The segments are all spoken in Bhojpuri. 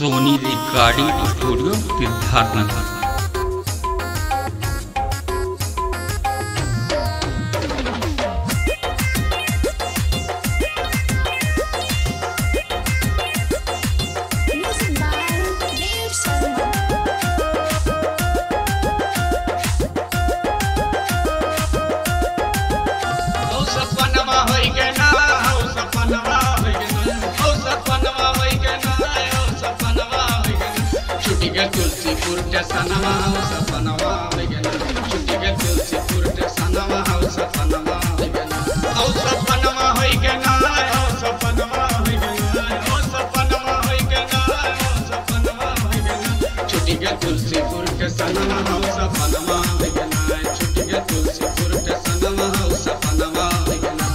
सोनी रिकॉर्डिंग स्टूडियो सिद्धार्थनगर। तुलसीपुर टेशनवा सपनवा छुट्टी के तुलसीपुर टेशनवा सपनवा औ सपनवा होई के ना औ सपनवा होई के ना औ सपनवा होई के ना औ सपनवा होई के ना छुट्टी के तुलसीपुर टेशनवा सपनवा होई के ना छुट्टी के तुलसीपुर टेशनवा सपनवा होई के ना।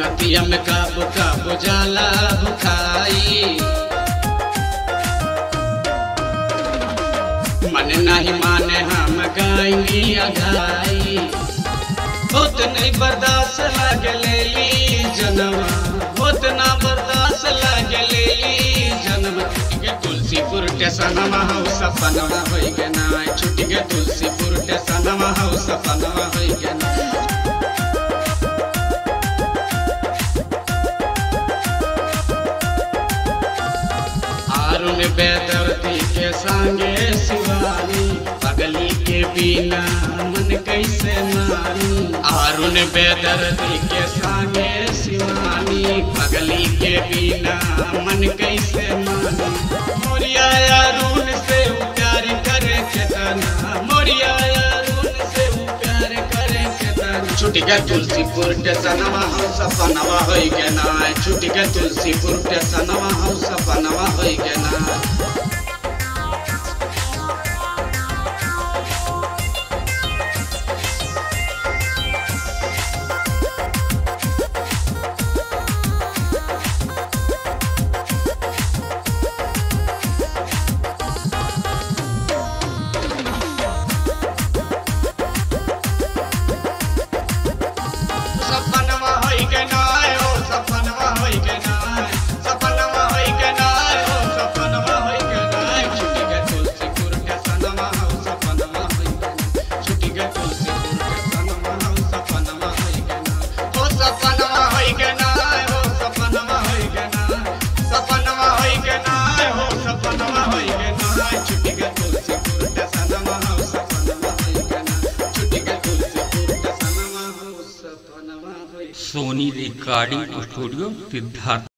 रतिया में काबू काबू जाला भुखाई मन नहीं माने हम गायनी अघाई होत नहीं बर्दाश्त लागे लेली जनवा होत ना बर्दाश्त लागे लेली जनवा छुट्टी के तुलसीपुर टेशनवा सपनवा होई के ना छुट्टी के तुलसीपुर टेशनवा सपनवा होई के ना। बेदर्दी के संगे शिवानी पगली के बिना मन कैसे मानी अरुण बेदर्दी के संगे शिवानी पगली के बिना मन कैसे मानी मोरिया अरुण से प्यार करे केतना मोरिया अरुण से प्यार करे केतना छुट्टी के तुलसीपुर टेशनवा सपनवा होई के ना छुट्टी के तुलसीपुर टेशनवा सपनवा होई के ना। सोनी रिकॉर्डिंग स्टूडियो सिद्धार्थ।